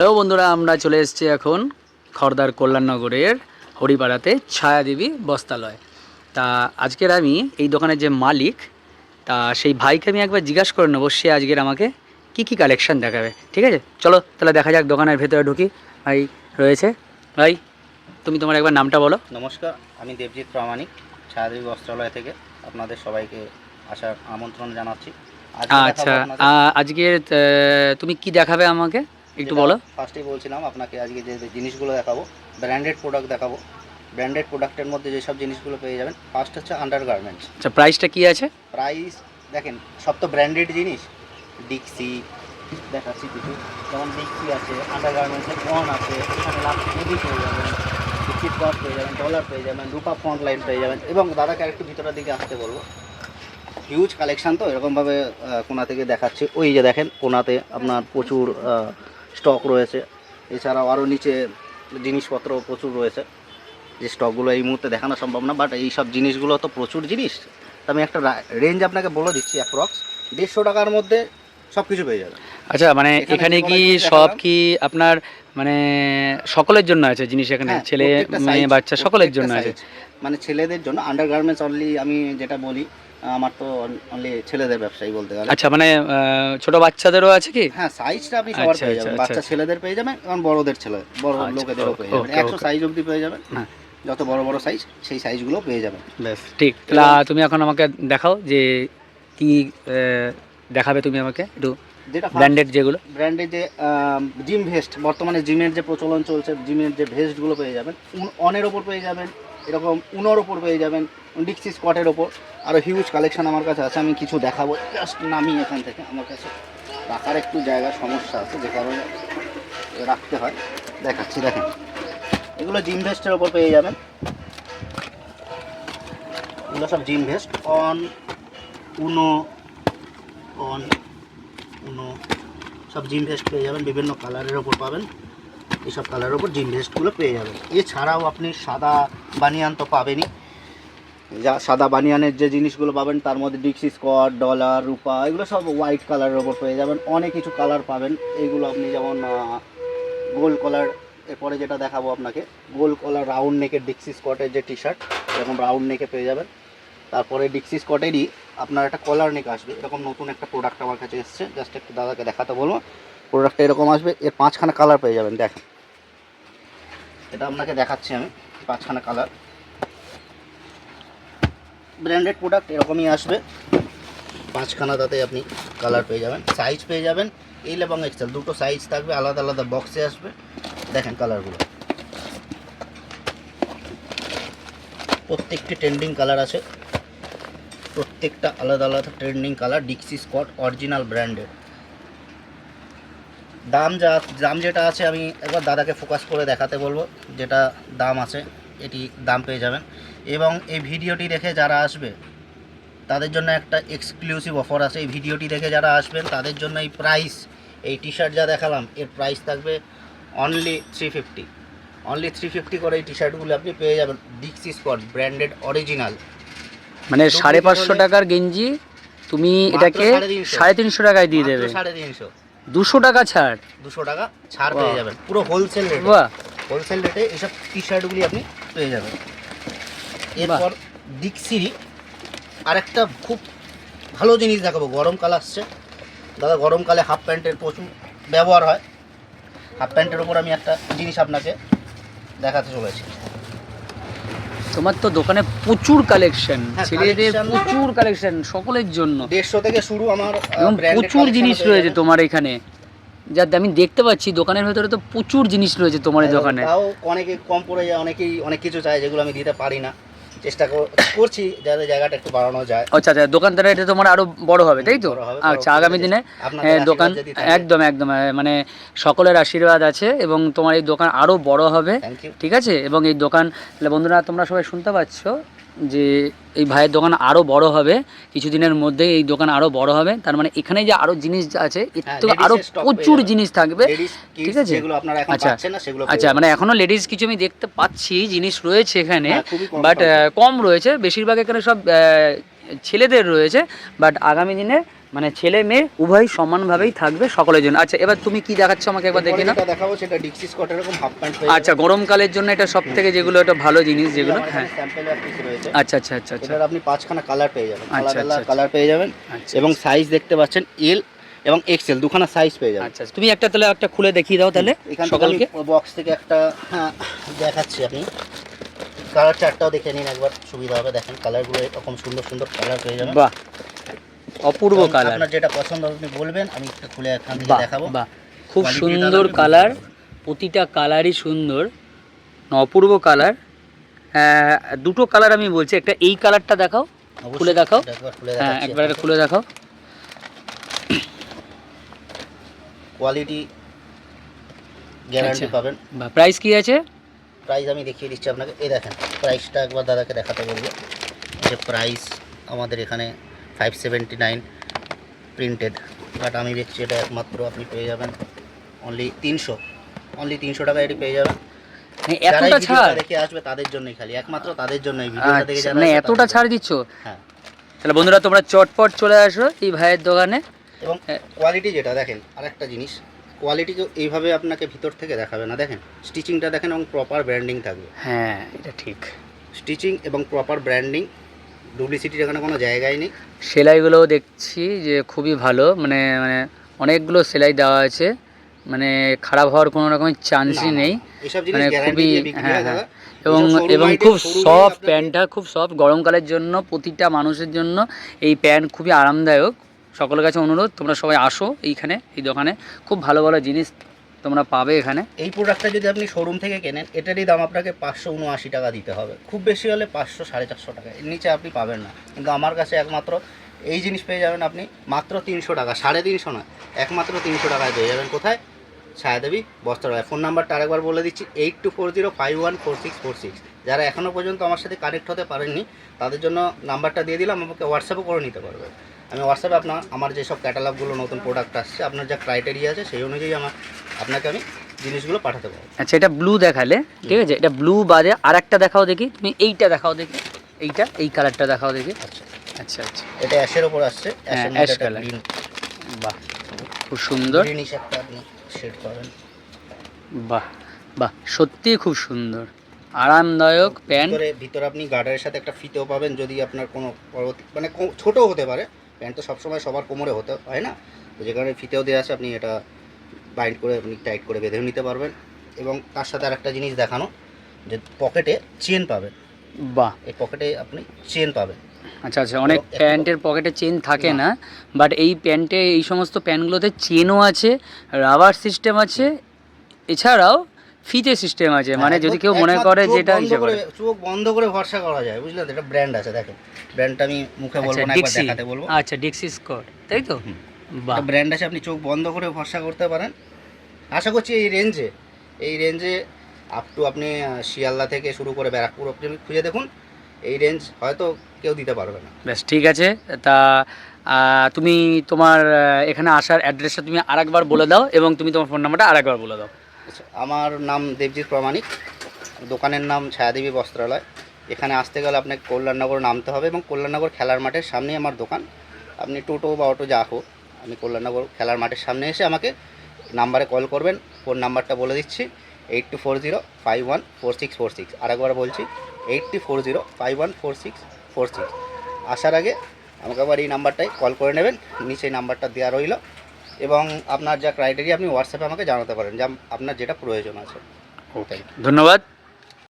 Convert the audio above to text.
Hello বন্ধুরা, আমরা চলে এসেছি এখন খড়দার কল্যাণনগরের হরিপাড়াতে ছায়াদেবী বস্ত্রালয়। তা আজকের আমি এই দোকানের যে মালিক, তা সেই ভাইকে আমি একবার জিজ্ঞাসা করে নেবো সে আজকের আমাকে কি কালেকশন দেখাবে। ঠিক আছে, চলো তাহলে দেখা যাক। দোকানের ভেতরে ঢুকি। ভাই রয়েছে। ভাই, তুমি তোমার একবার নামটা বলো। নমস্কার, আমি দেবজিৎ প্রামাণিক, ছায়াদেবী বস্ত্রালয় থেকে আপনাদের সবাইকে আসার আমন্ত্রণ জানাচ্ছি। আচ্ছা, আজকের তুমি কি দেখাবে আমাকে একটু বলো। ফার্স্টেই বলছিলাম আপনাকে আজকে যে জিনিসগুলো দেখাবো, ব্র্যান্ডেড প্রোডাক্ট দেখাবো। ব্র্যান্ডেড প্রোডাক্টের মধ্যে যেসব জিনিসগুলো পেয়ে যাবেন, ফার্স্ট হচ্ছে আন্ডারগার্মেন্টস। আচ্ছা, প্রাইসটা কি আছে? প্রাইস দেখেন, সব তো ব্র্যান্ডেড জিনিস। ডিক্সি দেখাচ্ছি কিছু, যেমন ডিক্সি আছে, আন্ডারগার্মেন্টসের ফন আছে, এখানে লাভ হেভি পেয়ে যাবেন, ফিট ওয়াশ পেয়ে যাবেন, ডলার পেয়ে যাবেন, রূপা ফ্রন্ট লাইন পেয়ে যাবেন। এবং দাদাকে আরেকটু ভিতরের দিকে আসতে বলবো। হিউজ কালেকশান তো এরকমভাবে কোনা থেকে দেখাচ্ছি। ওই যে দেখেন, কোনাতে আপনার প্রচুর স্টক রয়েছে। এছাড়াও আরও নিচে জিনিসপত্র প্রচুর রয়েছে, যে স্টকগুলো এই মুহূর্তে দেখানো সম্ভব না, বাট এই সব জিনিসগুলো তো প্রচুর জিনিস। তো আমি একটা রেঞ্জ আপনাকে বলে দিচ্ছি, অ্যাপ্রক্স 150 টাকার মধ্যে সব কিছু পেয়ে যাবে। আচ্ছা, মানে এখানে কি সব কি আপনার মানে সকলের জন্য আছে জিনিস? এখানে ছেলে মেয়ে বাচ্চা সকলের জন্য আছে? মানে ছেলেদের জন্য আন্ডারগার্মেন্টস অনলি। আমি যেটা বলি, আমার তো অনলি ছেলেদের ব্যবসায়ী বলতে গেলে। আচ্ছা, মানে ছোট বাচ্চাদেরও আছে কি? হ্যাঁ, সাইজটা আপনি সবার পেয়ে যাবেন। বাচ্চা ছেলেদের পেয়ে যাবেন এবং বড়দের বড় লোকেদেরও পেয়ে যাবেন। 100 সাইজ অবধি পেয়ে যাবেন। হ্যাঁ, যত বড় বড় সাইজ সেই সাইজগুলো পেয়ে যাবেন। বেশ, ঠিক। তাহলে তুমি এখন আমাকে দেখাও যে কি দেখাবে তুমি আমাকে একটু। যেটা ব্র্যান্ডেড, যেগুলো ব্র্যান্ডের যে জিম ভেস্ট, বর্তমানে জিমের যে প্রচলন চলছে, জিমের যে ভেস্টগুলো পেয়ে যাবেন। অনের ওপর পেয়ে যাবেন, এরকম উনোর ওপর পেয়ে যাবেন, ডিক্সি স্কটের ওপর। আরও হিউজ কালেকশন আমার কাছে আছে, আমি কিছু দেখাবো। জাস্ট নামি এখান থেকে, আমার কাছে রাখার একটু জায়গার সমস্যা আছে, যে কারণে রাখতে হয়। দেখাচ্ছি, দেখেন এগুলো জিম ভেস্টের ওপর পেয়ে যাবেন। এগুলো সব জিম ভেস্ট, উনো সব জিম ভেস্ট পেয়ে যাবেন। বিভিন্ন কালারের ওপর পাবেন, এইসব কালারের ওপর জিম ভেস্টগুলো পেয়ে যাবেন। এছাড়াও আপনি সাদা বানিয়ান তো পাবেনই। যা সাদা বানিয়ানের যে জিনিসগুলো পাবেন, তার মধ্যে ডিক্সি স্কট, ডলার, রূপা, এগুলো সব হোয়াইট কালারের ওপর পেয়ে যাবেন। অনেক কিছু কালার পাবেন। এইগুলো আপনি যেমন গোল্ড কলার, এরপরে যেটা দেখাবো আপনাকে, গোল্ড কলার রাউন্ড নেকের ডিক্সি স্কটের যে টি শার্ট, এরকম রাউন্ড নেকে পেয়ে যাবেন। তারপরে ডিক্সি স্কটেরই আপনার একটা কলার নেক আসবে। এরকম নতুন একটা প্রোডাক্ট আমার কাছে এসছে, জাস্ট একটু দাদাকে দেখাতে বলবো। প্রোডাক্টটা এরকম আসবে, এর 5খানা কালার পেয়ে যাবেন। দেখেন, এটা আপনাকে দেখাচ্ছি আমি, 5খানা কালার। ব্র্যান্ডেড প্রোডাক্ট এরকমই আসবে, 5খানা, তাতে আপনি কালার পেয়ে যাবেন। সাইজ পেয়ে যাবেন এল এবং এক্সেল, দুটো সাইজ থাকবে, আলাদা আলাদা বক্সে আসবে। দেখেন কালারগুলো, প্রত্যেকটি ট্রেন্ডিং কালার আছে, প্রত্যেকটা আলাদা আলাদা trending colour. Dixcy Scott original branded. দাম যেটা আছে, আমি একবার দাদাকে ফোকাস করে দেখাতে বলবো। যেটা দাম আছে, এটি দাম পেয়ে যাবেন। এবং এই ভিডিওটি দেখে যারা আসবে তাদের জন্য একটা এক্সক্লুসিভ অফার আছে। এই ভিডিওটি দেখে যারা আসবেন তাদের জন্য এই প্রাইস, এই টি শার্ট যা দেখালাম, এর প্রাইস থাকবে অনলি 350। অনলি 350 করে এই টি শার্টগুলো আপনি পেয়ে যাবেন। ডিক্সি স্কট ব্র্যান্ডেড অরিজিনাল, মানে 550 টাকার গেঞ্জি তুমি এটাকে 350 টাকায় দিয়ে দেবে। 350, 200 টাকা ছাড়, 200 টাকা ছাড় পেয়ে যাবেন, পুরো হোলসেল রেটে। হোলসেল রেটে এইসব টি শার্টগুলি আপনি পেয়ে যাবেন। এরপর ডিক্সিরই আরেকটা খুব ভালো জিনিস দেখাবো। গরমকাল আসছে দাদা, গরমকালে হাফ প্যান্টের প্রচুর ব্যবহার হয়। হাফ প্যান্টের ওপর আমি একটা জিনিস আপনাকে দেখাতে চলেছি। তোমার তো দোকানে প্রচুর কালেকশন, ছেলেদের প্রচুর কালেকশন, সকলের জন্য 150 থেকে শুরু আমার, এবং প্রচুর জিনিস রয়েছে তোমার এখানে। যা আমি দেখতে পাচ্ছি দোকানের ভেতরে তো প্রচুর জিনিস রয়েছে তোমার এই দোকানে। তাও অনেকে কম পড়ে যায়, অনেকেই অনেক কিছু চায় যেগুলো আমি দিতে পারি না। চেষ্টা করছি যাতে জায়গাটা একটু বাড়ানো যায়। আচ্ছা আচ্ছা, দোকানটা এটা তোমার আরো বড় হবে, তাই তো? আচ্ছা, আগামী দিনে দোকান একদম একদম মানে সকলের আশীর্বাদ আছে এবং তোমার এই দোকান আরো বড় হবে, ঠিক আছে? এবং এই দোকান, বন্ধুরা তোমরা সবাই শুনতে পাচ্ছ যে এই ভাইয়ের দোকান আরো বড় হবে কিছুদিনের মধ্যে। এই দোকান আরো বড় হবে, তার মানে এখানে যে আরো জিনিস আছে এর তো আরো প্রচুর জিনিস থাকবে, ঠিক আছে? আচ্ছা আচ্ছা, মানে এখনো লেডিস কিছু আমি দেখতে পাচ্ছি জিনিস রয়েছে এখানে, বাট কম রয়েছে। বেশিরভাগ এখানে সব ছেলেদের রয়েছে, বাট আগামী দিনে মানে ছেলে মেয়ে উভয় সমানভাবেই থাকবে সকলের জন্য। আচ্ছা, এবার তুমি কি দেখাচ্ছ আমাকে একবার দেখি না। যেটা দেখাবো সেটা ডিক্সি স্কট এরকম হাফ প্যান্ট আচ্ছা, গরমকালের জন্য এটা সব থেকে যেগুলো একটা ভালো জিনিস যেগুলো, হ্যাঁ। স্যাম্পেলের পিস রয়েছে। আচ্ছা আচ্ছা আচ্ছা আচ্ছা এটার আপনি 5খানা কালার পেয়ে যাবেন, আচ্ছা, আলাদা আচ্ছা, কালার পেয়ে যাবেন, আচ্ছা, এবং সাইজ দেখতে পাচ্ছেন এল এবং এক্সেল দুখানা সাইজ পেয়ে যাবেন। আচ্ছা, তুমি একটা তাহলে একটা খুলে দেখিয়ে দাও তাহলে এখান থেকে সকলকে। বক্স থেকে একটা দেখাচ্ছি, আপনি কালার চার্টটাও দেখে নিন একবার, সুবিধা হবে। দেখেন কালারগুলো এরকম সুন্দর সুন্দর কালার পেয়ে যাবেন। বাহ, অপূর্ব এবং কালার। আপনার যেটা পছন্দ আপনি বলবেন, আমি একটা খুলে এখান থেকে বাহ দেখাবো। বাহ, খুব Quality সুন্দর দাদা, কালার, প্রতিটা কালারই সুন্দর, অপূর্ব কালার। দুটো কালার আমি বলছি, একটা এই কালারটা দেখাও, খুলে দেখাও। এটা একবার খুলে হ্যাঁ, দেখাচ্ছি একবার এটা আপনাকে। খুলে দেখাও। কোয়ালিটি গ্যারান্টি আচ্ছা। পাবেন। বা প্রাইস কি আছে? প্রাইস আমি দেখিয়ে দিচ্ছি আপনাকে, এই দেখেন প্রাইসটা একবার দাদাকে দেখাতে বলবো, যে প্রাইস আমাদের এখানে 579 প্রিন্টেড, বাট আমি দেখছি এটা একমাত্র আপনি পেয়ে যাবেন অনলি 300 টাকা এটি পেয়ে যাবেন। যারা এই এতটা ভিডিওটা ছাড়? দেখে আসবে তাদের জন্যই, খালি একমাত্র তাদের জন্যই ভিডিওটা দেখে আচ্ছা, যারা মানে আসবে এতটা তাদের ছাড় জন্য। দিচ্ছ? হ্যাঁ, তাহলে বন্ধুরা তোমরা চটপট চলে আসো এই ভাইয়ের দোকানে। এবং কোয়ালিটি যেটা দেখেন, আরেকটা জিনিস, কোয়ালিটিকে এইভাবে আপনাকে ভিতর থেকে দেখাবে না, দেখেন স্টিচিংটা দেখেন এবং প্রপার ব্র্যান্ডিং থাকবে। হ্যাঁ, এটা ঠিক। স্টিচিং এবং প্রপার ব্র্যান্ডিং, ডুপ্লিসিটির এখানে কোনো জায়গায় নেই। সেলাইগুলোও দেখছি যে খুবই ভালো, মানে মানে অনেকগুলো সেলাই দেওয়া আছে, মানে খারাপ হওয়ার কোনো রকমের চান্সই নেই। এসব জিনিস মানে গ্যারান্টি খুবই, দিয়ে বিক্রি হ্যাঁ হয় হ্যাঁ, দাদা। এবং এসব showroom এবং item, খুব showroom-এই সফট, আপনাকে- প্যান্টটা খুব সফট, গরমকালের জন্য প্রতিটা মানুষের জন্য এই প্যান্ট খুবই আরামদায়ক। সকলের কাছে অনুরোধ, তোমরা সবাই আসো এইখানে, এই দোকানে খুব ভালো ভালো জিনিস তোমরা পাবে এখানে। এই প্রোডাক্টটা যদি আপনি শোরুম থেকে কেনেন, এটারই দাম আপনাকে 579 টাকা দিতে হবে, খুব বেশি হলে 500 450 টাকা, এর নিচে আপনি পাবেন না। কিন্তু আমার কাছে একমাত্র এই জিনিস পেয়ে যাবেন আপনি মাত্র 300 টাকা, 350 নয়, একমাত্র 300 টাকায় পেয়ে যাবেন। কোথায়? ছায়াদেবী বস্ত্রালয়। ফোন নাম্বারটা আরেকবার বলে দিচ্ছি, 8240514646। যারা এখনও পর্যন্ত আমার সাথে কানেক্ট হতে পারেননি তাদের জন্য নাম্বারটা দিয়ে দিলাম, আমাকে হোয়াটসঅ্যাপও করে নিতে পারবে। আমি হোয়াটসঅ্যাপে আমার যেসব ক্যাটালগুলো নতুন প্রোডাক্ট আসছে, আপনার যা ক্রাইটেরিয়া আছে সেই অনুযায়ী আপনাকে আমি জিনিসগুলো পাঠাতে পারবো। আচ্ছা, এটা ব্লু দেখালে, ঠিক আছে, এটা ব্লু বাদে আর একটা দেখাও দেখি, তুমি এইটা দেখাও দেখি, এই কালারটা দেখাও দেখি। আচ্ছা, আচ্ছা আচ্ছা, এটা অ্যাশের ওপর আসছে, অ্যাশের অ্যাশ মধ্যে একটা কালার। গ্রিন, বাহ, খুব সুন্দর। গ্রিনিশ একটা আপনি শেড পাবেন। বাহ বাহ, সত্যিই খুব সুন্দর, আরামদায়ক প্যান্ট। ভিতরে আপনি গার্ডারের সাথে একটা ফিতেও পাবেন, যদি আপনার কোনো মানে ছোটও হতে পারে, প্যান্ট তো সবসময় সবার কোমরে হতে হয় না, তো যে কারণে ফিতেও দেওয়া আছে, আপনি এটা বাইন্ড করে আপনি টাইট করে বেঁধেও নিতে পারবেন। এবং তার সাথে আরেকটা জিনিস দেখানো, যে পকেটে চেন পাবেন। বাহ, এই পকেটে আপনি চেন পাবেন। আচ্ছা আচ্ছা, অনেক প্যান্টের পকেটে চেন থাকে না, বাট এই প্যান্টে, এই সমস্ত প্যান্টগুলোতে চেনও আছে, রাবার সিস্টেম আছে, এছাড়াও ফিতে সিস্টেম আছে, মানে যদি কেউ মনে করে যেটা চোখ বন্ধ করে ভরসা করা যায়, বুঝলেন? এটা ব্র্যান্ড আছে, দেখেন ব্র্যান্ডটা আমি মুখে বলবো না, একবার দেখাতে বলবো। আচ্ছা, ডিক্সি স্কট, তাই তো? বাহ, ব্র্যান্ড আছে, আপনি চোখ বন্ধ করে ভরসা করতে পারেন। আশা করছি এই রেঞ্জে আপ টু আপনি শিয়ালদা থেকে শুরু করে ব্যারাকপুর আপনি খুঁজে দেখুন, এই রেঞ্জ হয়তো কেউ দিতে পারবে না। বেশ, ঠিক আছে। তা তুমি তোমার এখানে আসার অ্যাড্রেসটা তুমি আরেকবার বলে দাও, এবং তুমি তোমার ফোন নাম্বারটা আরেকবার বলে দাও। আচ্ছা, আমার নাম দেবজিৎ প্রামাণিক, দোকানের নাম ছায়াদেবী বস্ত্রালয়। এখানে আসতে গেলে আপনাকে কল্যাণনগর নামতে হবে, এবং কল্যাণনগর খেলার মাঠের সামনেই আমার দোকান। আপনি টোটো বা অটো যা হোক, আপনি কল্যাণনগর খেলার মাঠের সামনে এসে আমাকে নাম্বারে কল করবেন। ফোন নাম্বারটা বলে দিচ্ছি, 8240514646। আরেকবার বলছি, 8240514646। আসার আগে আমাকে আবার এই নাম্বারটায় কল করে নেবেন, নিচে এই নাম্বারটা দেওয়া রইল, এবং আপনার যা ক্রাইটেরিয়া আপনি হোয়াটসঅ্যাপে আমাকে জানাতে পারেন, যা আপনার যেটা প্রয়োজন আছে। ওকে, ধন্যবাদ।